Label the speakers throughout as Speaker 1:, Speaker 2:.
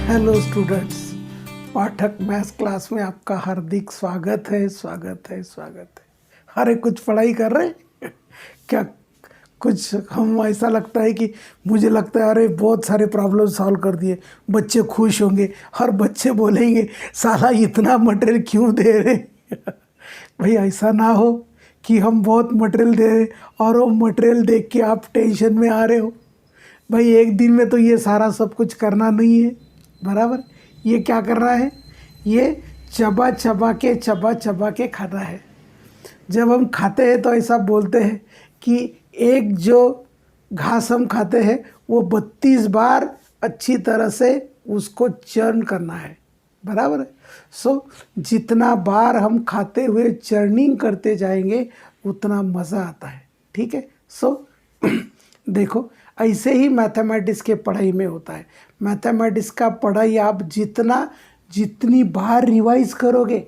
Speaker 1: Hello students, पाठक maths class में आपका हार्दिक स्वागत है। अरे कुछ पढ़ाई कर रहे हैं क्या? कुछ हम ऐसा लगता है कि मुझे लगता है अरे बहुत सारे प्रॉब्लम सॉल्व कर दिए, बच्चे खुश होंगे। हर बच्चे बोलेंगे साला इतना मटेरियल क्यों दे रहे भाई ऐसा ना हो कि हम बहुत मटेरियल दे रहे और वो मटेरियल देख के आप टेंशन में आ रहे हो। भाई एक दिन में तो ये सारा सब कुछ करना नहीं है, बराबर। ये क्या करना है? ये चबा चबा के खाना है। जब हम खाते हैं तो ऐसा बोलते हैं कि एक जो घास हम खाते हैं वो 32 बार अच्छी तरह से उसको चर्न करना है, बराबर है। सो जितना बार हम खाते हुए चर्निंग करते जाएंगे उतना मज़ा आता है, ठीक है। सो देखो, ऐसे ही मैथमेटिक्स के पढ़ाई में होता है। मैथमेटिक्स का पढ़ाई आप जितनी बार रिवाइज करोगे,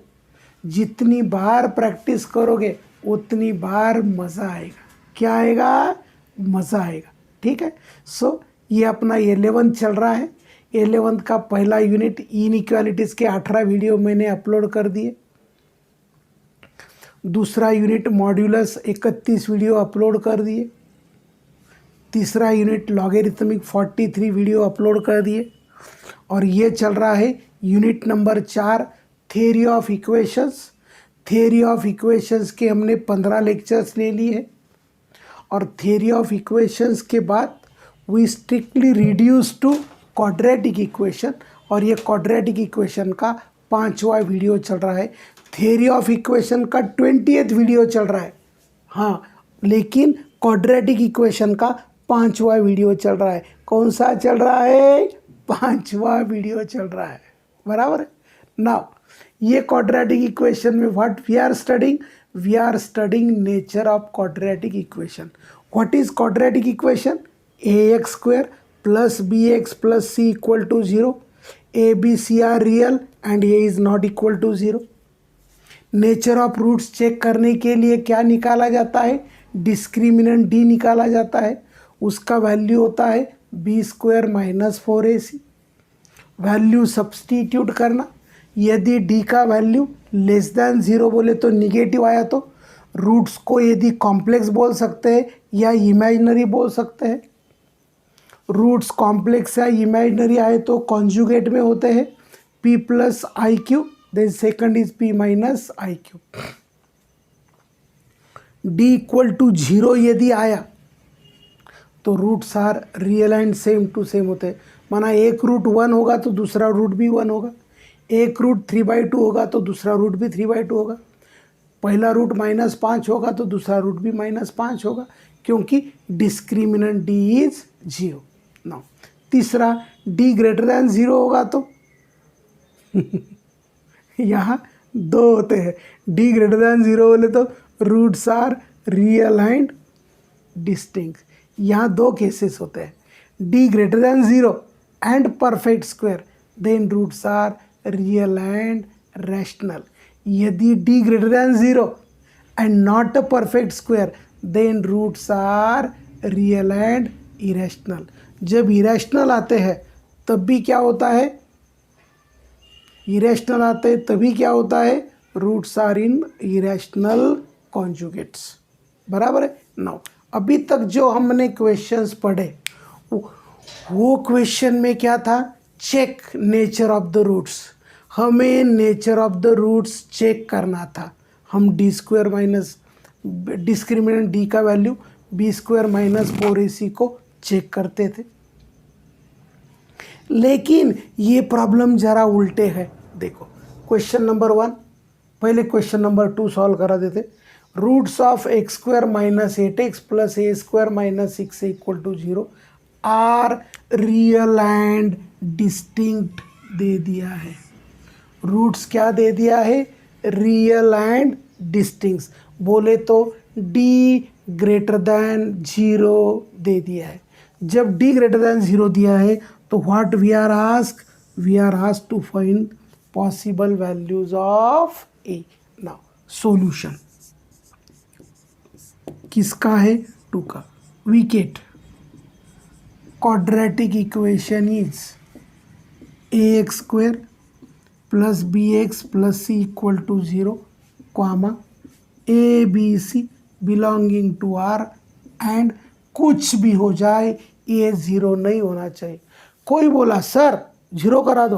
Speaker 1: जितनी बार प्रैक्टिस करोगे, उतनी बार मज़ा आएगा। क्या आएगा? मज़ा आएगा, ठीक है। सो ये अपना 11th चल रहा है। 11th का पहला यूनिट इनइक्वालिटीज़ के 18 वीडियो मैंने अपलोड कर दिए। दूसरा यूनिट मॉड्यूलस 31 वीडियो अपलोड कर दिए। तीसरा यूनिट लॉगरिथमिक 43 वीडियो अपलोड कर दिए। और ये चल रहा है unit number 4 theory of equations. Theory of equations के हमने 15 लेक्चर्स ले लिए हैं। और थ्योरी ऑफ इक्वेशंस के बाद we strictly reduce to quadratic equation, और ये क्वाड्रेटिक इक्वेशन का 5वां वीडियो चल रहा है। थ्योरी ऑफ इक्वेशन का 20th वीडियो चल रहा है, हाँ, लेकिन क्वाड्रेटिक इक्वेशन का 5वां वीडियो चल रहा है। कौन सा चल रहा है? 5वां वीडियो चल रहा है, बराबर है। नाउ ये क्वाड्रेटिक इक्वेशन में what we are studying nature of quadratic equation. What is quadratic equation? ax² + bx + c = 0, a b c are real and a is not equal to 0। Nature of roots check करने के लिए क्या निकाला जाता है? Discriminant d निकाला जाता है। उसका वैल्यू होता है b² - 4ac। वैल्यू सब्सटीट्यूट करना। यदि d का वैल्यू <0 बोले तो निगेटिव आया तो रूट्स को यदि कॉम्प्लेक्स बोल सकते हैं या इमेजिनरी बोल सकते हैं। रूट्स कॉम्प्लेक्स या इमेजिनरी आए तो कॉन्जुगेट में होते हैं p + iq, then second is p - iq। d = 0 यदि आया तो roots are real and same to same होते हैं। माना एक रूट 1 होगा तो दूसरा रूट भी 1 होगा, एक रूट 3/2 होगा तो दूसरा रूट भी 3/2 होगा, पहला रूट -5 होगा तो दूसरा रूट भी -5 होगा, क्योंकि डिस्क्रिमिनेंट d इज 0। नाउ तीसरा, d > 0 होगा तो यहाँ 2 होते हैं। d > 0 बोले तो roots are real and distinct. यहाँ 2 केसेस होते हैं, d > 0 and perfect square, then roots are real and rational. यदि d > 0 and not a perfect square, then roots are real and irrational. जब इरेशनल आते हैं तब भी क्या होता है? इरेशनल आते हैं तभी क्या होता है? Roots are in irrational conjugates, बराबर है। नाउ अभी तक जो हमने क्वेश्चंस पढ़े वो क्वेश्चन में क्या था? Check nature of the roots. हमें nature of the roots check करना था। हम डिस्क्रिमिनेंट d का वैल्यू b² - 4ac को चेक करते थे। लेकिन ये प्रॉब्लम जरा उल्टे है। देखो क्वेश्चन नंबर 1, पहले क्वेश्चन नंबर 2 सॉल्व करा देते। Roots of x² - 8x + a² - 6a = 0 are real and distinct दे दिया है। रूट्स क्या दे दिया है? Real and distinct. बोले तो d > 0 दे दिया है। जब d > 0 दिया है तो what we are ask to find possible values of a। Now solution किसका है? 2 का। We get quadratic equation is ax square plus bx plus c equal to 0, comma a b c belonging to R and कुछ भी हो जाए ये zero नहीं होना चाहिए। कोई बोला सर ज़ीरो करा दो,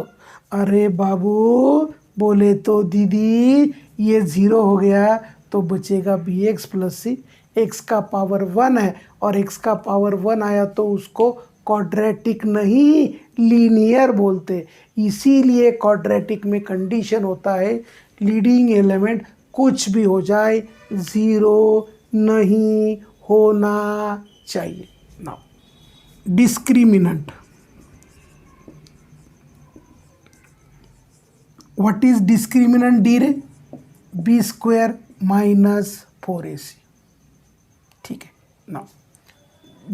Speaker 1: अरे बाबू बोले तो दीदी ये ज़ीरो हो गया तो बचेगा बी एक्स प्लस सी, एक्स का पावर 1 है और एक्स का पावर 1 आया तो उसको क्वाड्रेटिक नहीं लीनियर बोलते। इसीलिए क्वाड्रेटिक में कंडीशन होता है लीडिंग एलिमेंट कुछ भी हो जाए ज़ीरो नहीं होना चाहिए। Now discriminant, what is discriminant D रे? बी स्क्वायर माइनस 4ac, ठीक है। Now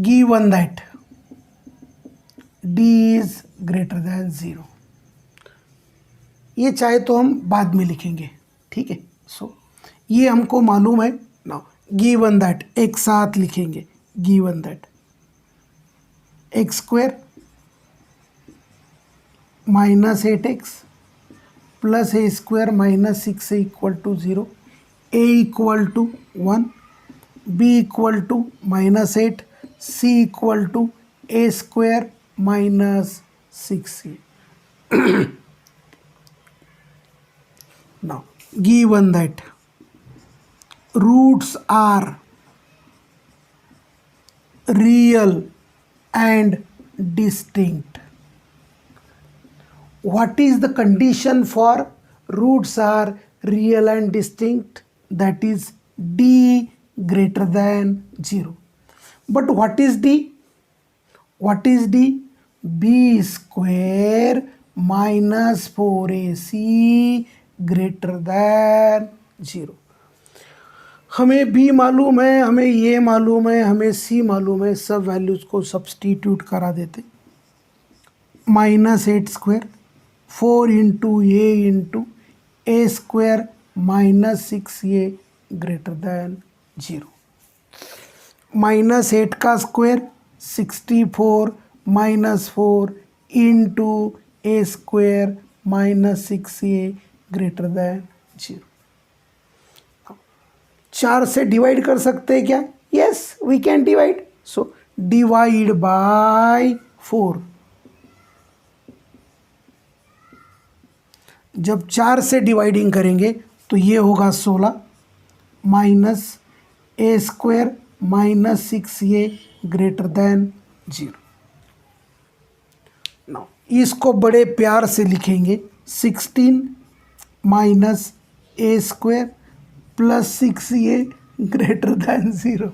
Speaker 1: given that D is greater than 0, ये चाहे तो हम बाद में लिखेंगे, ठीक है। सो ये हमको मालूम है। नाउ गिवन दैट एक साथ लिखेंगे, given that x square minus 8x plus a square minus 6 equal to 0, a equal to 1, b equal to minus 8, c equal to a square minus 6c। Now given that roots are real and distinct, what is the condition for roots are real and distinct? That is d greater than 0. But what is d? What is d? b square minus 4ac greater than 0। हमें b मालूम है, हमें ये मालूम है, हमें c मालूम है, सब वैल्यूज़ को सब्सटीट्यूट करा देते। Minus 8 square 4 into a square minus 6a greater than 0। Minus 8 का square 64 minus 4 into a square minus 6a greater than 0। 4 से डिवाइड कर सकते हैं क्या? Yes we can divide. So divide by 4। जब 4 से डिवाइडिंग करेंगे तो ये होगा 16 minus a square minus 6a greater than 0। Now इसको बड़े प्यार से लिखेंगे 16 minus a square plus 6a greater than 0।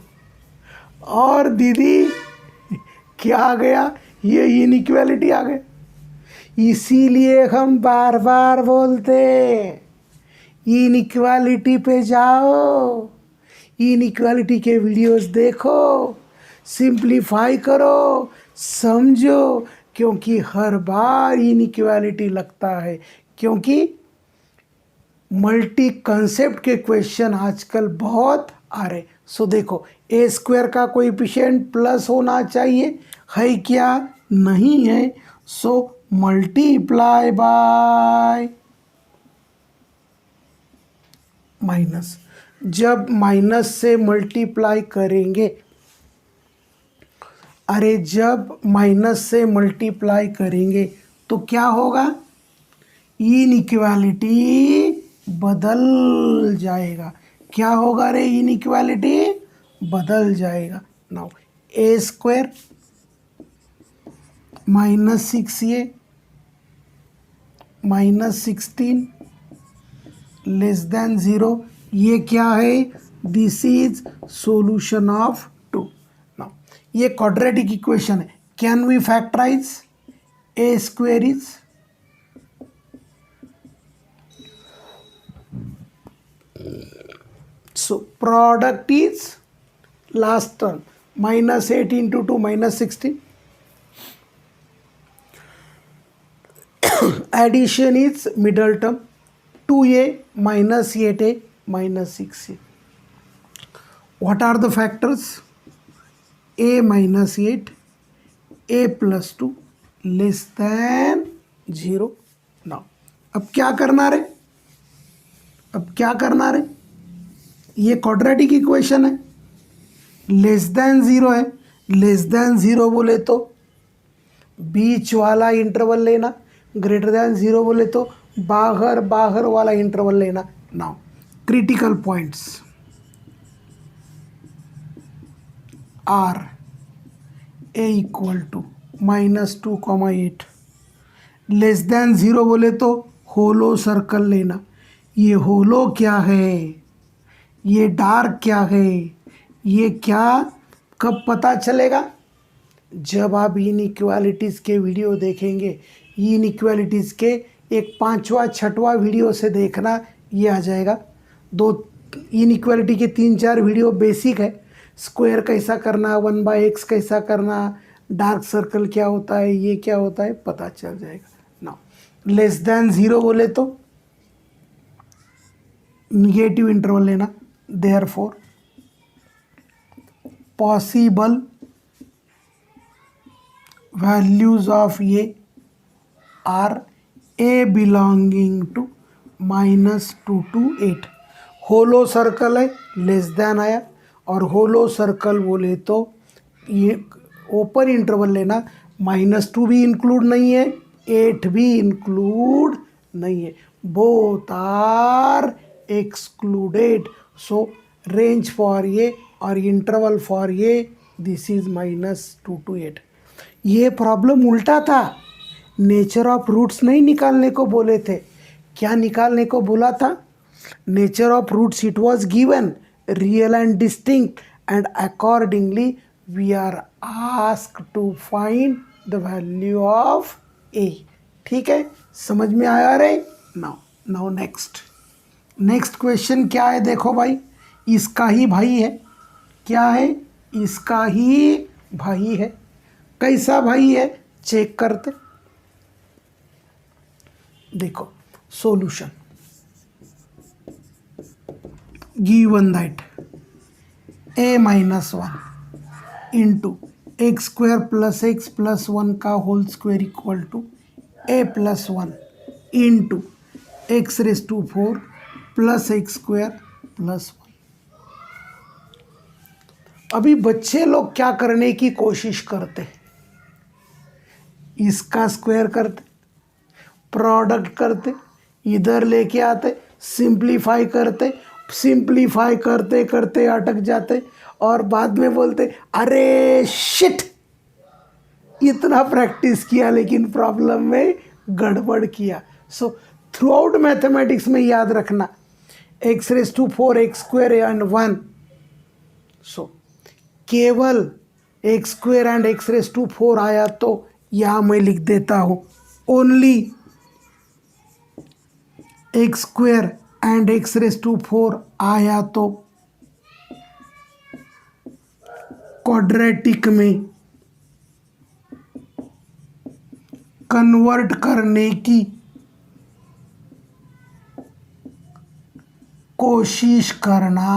Speaker 1: और दीदी क्या आ गया? ये इनइक्वालिटी आ गया। इसीलिए हम बार बार बोलते इनइक्वालिटी पे जाओ, इनइक्वालिटी के वीडियोस देखो, सिंप्लीफाई करो, समझो, क्योंकि हर बार इनइक्वालिटी लगता है। क्योंकि मल्टी कंसेप्ट के क्वेश्चन आजकल बहुत आ रहे। सो देखो ए स्क्वायर का कोएफिशिएंट प्लस होना चाहिए, है क्या? नहीं है। So multiply by minus. जब माइनस से मल्टीप्लाई करेंगे, अरे जब माइनस से मल्टीप्लाई करेंगे तो क्या होगा? इनइक्वालिटी बदल जाएगा। क्या होगा रे? इनइक्वालिटी बदल जाएगा। Now a square minus 6a minus 16 less than 0, ये क्या है? This is solution of 2। Now ये क्वाड्रेटिक इक्वेशन है। Can we factorize? A square is so product is last term minus 8 into 2 minus 16, addition is middle term 2a minus 8a minus 6a. What are the factors? A minus 8, a plus 2 less than 0 now अब क्या करना रे, ये quadratic equation है, less than 0 है, less than 0 बोले तो बीच वाला इंटरवल लेना, ग्रेटर देन 0 बोले तो बाहर वाला इंटरवल लेना। Now critical points are a equal to -2, 8 less than 0 बोले तो होलो सर्कल लेना। ये होलो क्या है, ये डार्क क्या है, ये क्या कब पता चलेगा, जब आप इनइक्वालिटीज़ के वीडियो देखेंगे। इनइक्वालिटीज़ के एक 5वां 6वां वीडियो से देखना, ये आ जाएगा। 2 इनइक्वालिटी के 3-4 वीडियो बेसिक है, स्क्वायर कैसा करना, 1/x कैसा करना, डार्क सर्कल क्या होता है, ये क्या होता है, पता चल जाएगा। नाउ लेस देन 0 बोले तो निगेटिव इंटरवल लेना। Therefore possible values of a are a belonging to -2 to 8। Hollow circle है, लेस देन आया, और होलो सर्कल बोले तो ये ओपन इंटरवल लेना। -2 भी इंक्लूड नहीं है, 8 भी इंक्लूड नहीं है, both are excluded. So range for ये और इंटरवल फॉर ये दिस इज -2 to 8। ये प्रॉब्लम उल्टा था, नेचर ऑफ रूट्स नहीं निकालने को बोले थे, क्या निकालने को बोला था, nature of roots it was given real and distinct and accordingly we are asked to find the value of a. ठीक है, समझ में आया रे। नाउ नेक्स्ट क्वेश्चन क्या है, देखो भाई, इसका ही भाई है, क्या है, इसका ही भाई है। कैसा भाई है चेक करते, देखो solution given that a -1 into x² + x + 1 का whole square equal to a+1 into x⁴ + x² + 1। अभी बच्चे लोग क्या करने की कोशिश करते, इसका स्क्वायर करते, प्रोडक्ट करते, इधर लेके आते, सिंप्लीफाई करते, सिंप्लीफाई करते करते अटक जाते और बाद में बोलते अरे शिट, इतना प्रैक्टिस किया लेकिन प्रॉब्लम में गड़बड़ किया। सो थ्रू आउट मैथमेटिक्स में याद रखना x⁴ x² एंड 1। सो केवल x² एंड x⁴ आया तो यहाँ मैं लिख देता हूँ ओनली x² एंड x⁴ आया तो क्वाड्रेटिक में कन्वर्ट करने की कोशिश करना।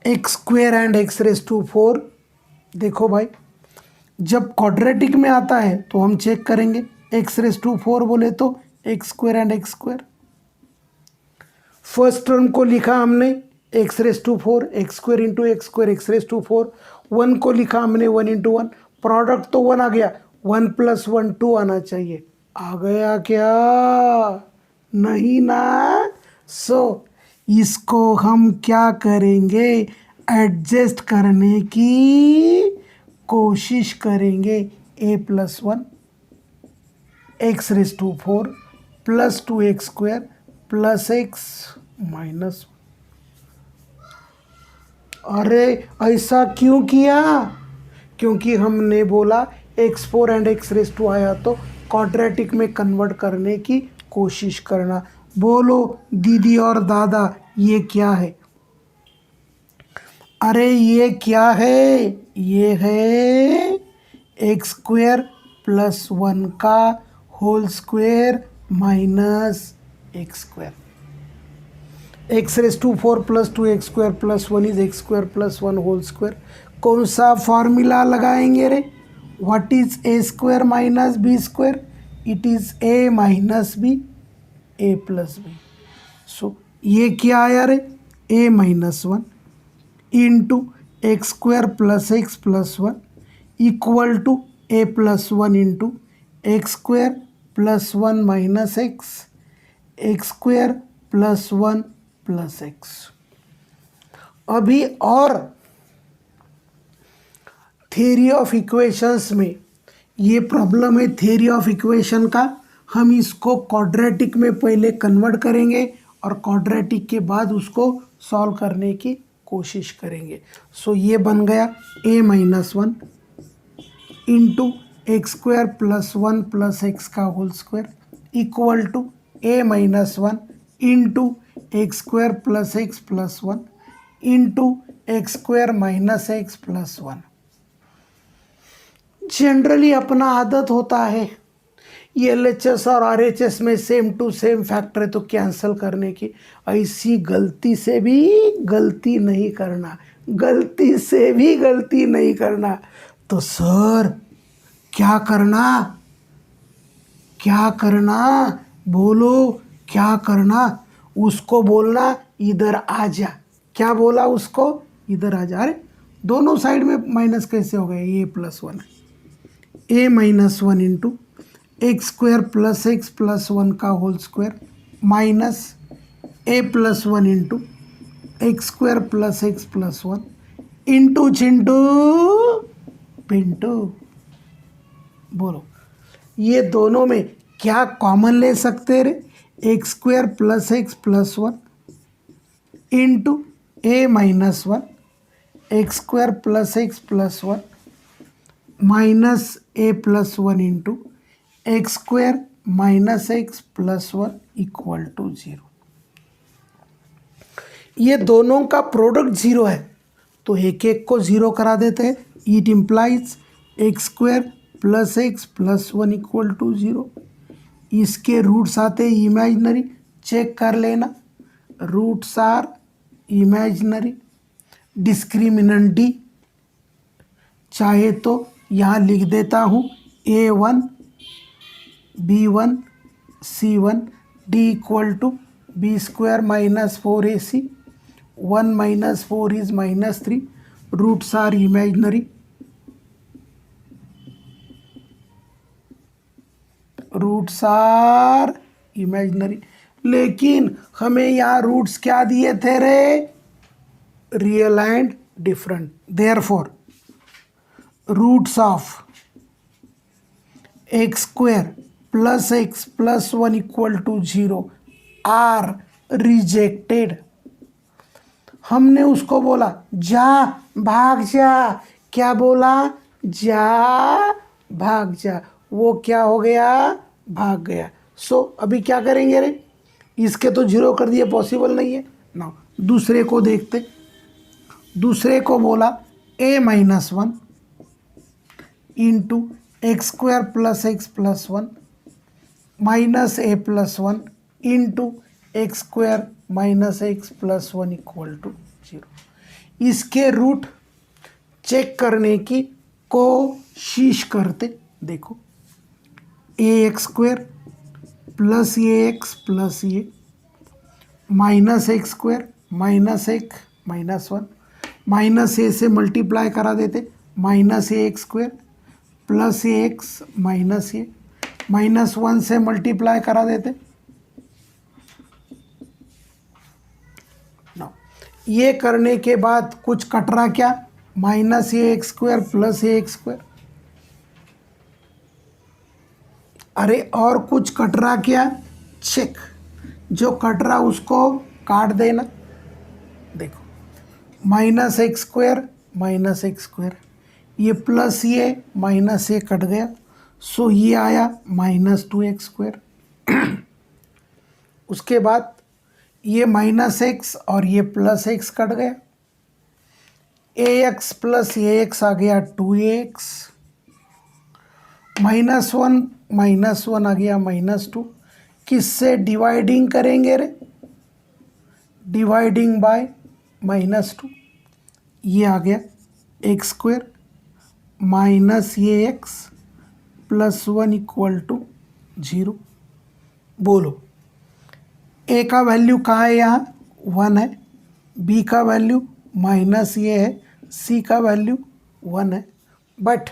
Speaker 1: x² एंड x⁴, देखो भाई जब क्वाड्रेटिक में आता है तो हम चेक करेंगे, x⁴ बोले तो x² and x²। First term को लिखा हमने x⁴ x² into x² x⁴, 1 को लिखा हमने 1 इंटू 1, प्रोडक्ट तो 1 आ गया, 1 + 1 2 आना चाहिए, आ गया क्या, नहीं ना। सो इसको हम क्या करेंगे, एडजस्ट करने की कोशिश करेंगे। a+1 x⁴ + 2x² + x -1। अरे ऐसा क्यों किया, क्योंकि हमने बोला x4 एंड x⁴ आया तो क्वाड्रेटिक में कन्वर्ट करने की कोशिश करना। बोलो दीदी और दादा ये क्या है, अरे ये क्या है, ये है x² + 1 का whole square minus x²। x⁴ + 2x² + 1 is x² + 1 whole square. कौन सा फॉर्मूला लगाएंगे रे? What is a square minus b square? It is a minus b, a plus b. So ये क्या आया रे? A minus one into x square plus x plus one equal to a plus one into x square plus one minus x, x square plus one plus x. अभी और theory of equations में ये problem है theory of equation का, हम इसको quadratic में पहले कन्वर्ट करेंगे और क्वाड्रेटिक के बाद उसको सॉल्व करने की कोशिश करेंगे। सो ये बन गया a minus one into x square plus one plus x का whole square equal to a minus one into x square plus x plus one into x square minus x plus one. Generally अपना आदत होता है ये LHS और RHS में same to same factor है तो कैंसिल करने की। ऐसी गलती से भी गलती नहीं करना, गलती से भी गलती नहीं करना। तो सर क्या करना, क्या करना, बोलो क्या करना? उसको बोलना इधर आ जा। क्या बोला उसको? इधर आ जा। अरे दोनों साइड में माइनस कैसे हो गए? A plus one, a minus one into x square plus x plus one का whole square minus a plus one into x square plus x plus one into चिंटू पिंटू। बोलो ये दोनों में क्या कॉमन ले सकते रे? X square plus x plus one into a minus one x square plus x plus one minus a plus one into x square minus x plus one equal to zero. ये दोनों का product zero है तो एक एक को zero करा देते हैं। It implies x square plus x plus one equal to zero. इसके रूट्स आते इमेजिनरी, चेक कर लेना, roots are imaginary. Discriminant D चाहे तो यहाँ लिख देता हूँ A1 B1 C1 D equal to b square minus 4AC 1 minus 4 is minus 3। Roots are imaginary, roots are imaginary. लेकिन हमें यहाँ रूट्स क्या दिए थे रे? Real and different. Therefore roots of x square plus x plus one equal to zero are rejected. हमने उसको बोला जा भाग जा। क्या बोला? जा भाग जा। वो क्या हो गया? भाग गया। सो अभी क्या करेंगे रे? इसके तो जीरो कर दिए, पॉसिबल नहीं है ना। दूसरे को देखते, दूसरे को बोला a minus one into x square plus x plus one minus a plus one into x square minus x plus one equal to zero. इसके रूट चेक करने की कोशिश करते। देखो a x square plus a x plus a minus x square minus एक minus one minus a से multiply करा देते minus a x square plus a x minus a minus one से मल्टीप्लाई करा देते। ना ये करने के बाद कुछ कट रहा क्या? Minus a x square plus a x square. अरे और कुछ कट रहा क्या? चेक, जो कट रहा उसको काट देना। देखो minus x square minus x square, ये प्लस ये माइनस ये कट गया। सो ये आया माइनस टू एक्स स्क्वायर। उसके बाद ये माइनस एक्स और ये प्लस एक्स कट गया। ए एक्स प्लस ए एक्स आ गया 2ax माइनस वन आ गया -2। किससे डिवाइडिंग करेंगे रे? Dividing by -2। ये आ गया एक्स स्क्वायर माइनस ये एक्स प्लस 1 इक्वल टू 0। बोलो ए का वैल्यू कहाँ है, यहाँ 1 है, बी का वैल्यू माइनस ये है, सी का वैल्यू 1 है। But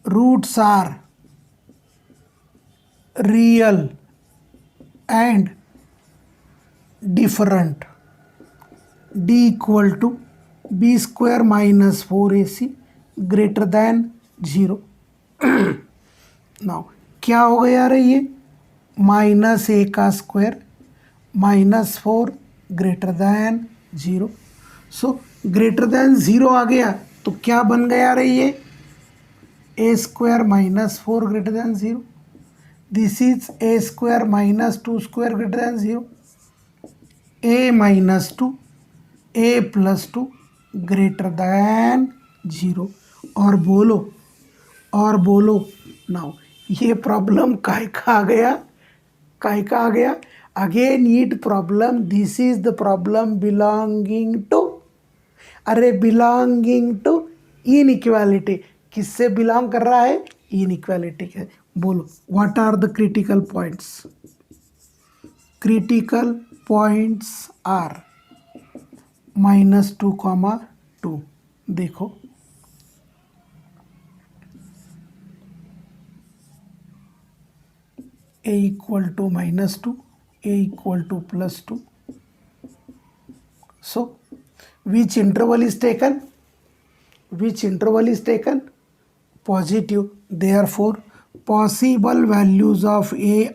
Speaker 1: roots are real and different. D equal to b square minus 4ac greater than 0। Now क्या हो गया रे ये, माइनस ए का square minus 4 greater than 0। So greater than 0 आ गया तो क्या बन गया रे ये, a square minus 4 greater than 0। This is a square minus 2 square greater than 0। A minus 2 a plus 2 greater than 0। और बोलो नाउ ये प्रॉब्लम काय का आ गया, again it problem, this is the problem belonging to, अरे बिलोंगिंग टू इनइक्वालिटी। किससे belong कर रहा है, इनइक्वालिटी के। बोलो what are the critical points. Critical points are -2, देखो a equal to -2, a equal to +2। So which interval is taken, positive, therefore possible values of a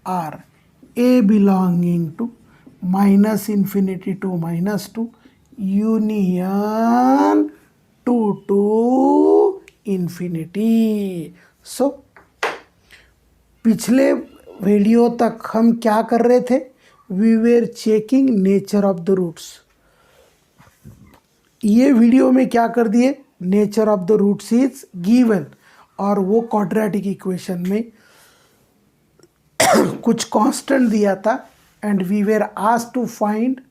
Speaker 1: are a belonging to -infinity to -2 union 2 to infinity। So पिछले video तक हम क्या कर रहे थे, we were checking nature of the roots. ये video में क्या कर दिए, nature of the roots is given, और वो क्वाड्रेटिक इक्वेशन में कुछ कांस्टेंट दिया था and we were asked to find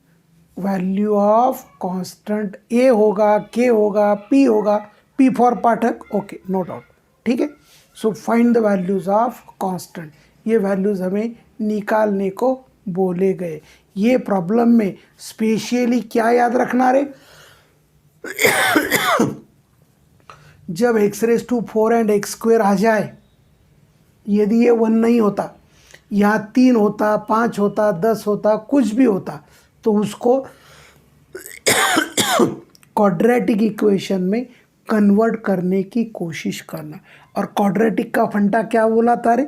Speaker 1: value of constant. A होगा, के होगा, पी होगा, p for Pathak, okay no doubt, ठीक है। So find the values of constant, ये वैल्यूज हमें निकालने को बोले गए। ये प्रॉब्लम में स्पेशली क्या याद रखना रे, जब x⁴ एंड x² आ जाए, यदि ये 1 नहीं होता, यहाँ 3 होता, 5 होता, 10 होता, कुछ भी होता, तो उसको क्वाड्रेटिक इक्वेशन में कन्वर्ट करने की कोशिश करना। और क्वाड्रेटिक का फंडा क्या बोला था रे,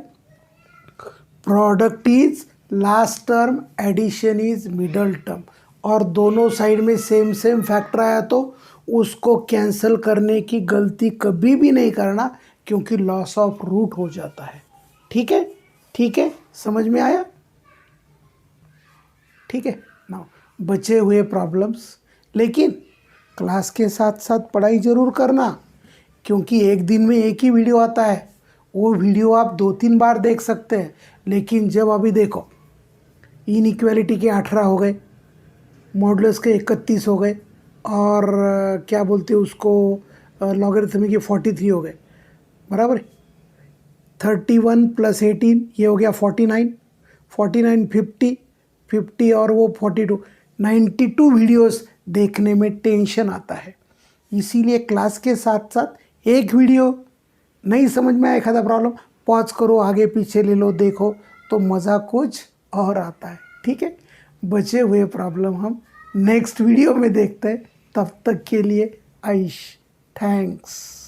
Speaker 1: product is last term, addition is middle term, और दोनों साइड में सेम फैक्टर आया तो उसको कैंसिल करने की गलती कभी भी नहीं करना, क्योंकि लॉस ऑफ रूट हो जाता है। ठीक है, समझ में आया, ठीक है। नाउ बचे हुए प्रॉब्लम्स, लेकिन क्लास के साथ साथ पढ़ाई ज़रूर करना, क्योंकि एक दिन में एक ही वीडियो आता है, वो वीडियो आप 2-3 बार देख सकते हैं। लेकिन जब अभी देखो इनइक्वालिटी के 18 हो गए, मॉडुलस के 31 हो गए, और क्या बोलते हैं उसको, लॉगरिथमिक के 43 हो गए, बराबर। 31 + 18 ये हो गया 49, 50 और वो 42, 92 वीडियोस देखने में टेंशन आता है। इसीलिए क्लास के साथ साथ एक वीडियो नहीं समझ में आया, एक आधा प्रॉब्लम पॉज करो, आगे पीछे ले लो, देखो, तो मज़ा कुछ और आता है। ठीक है, बचे हुए प्रॉब्लम हम नेक्स्ट वीडियो में देखते हैं। तब तक के लिए आइश, थैंक्स।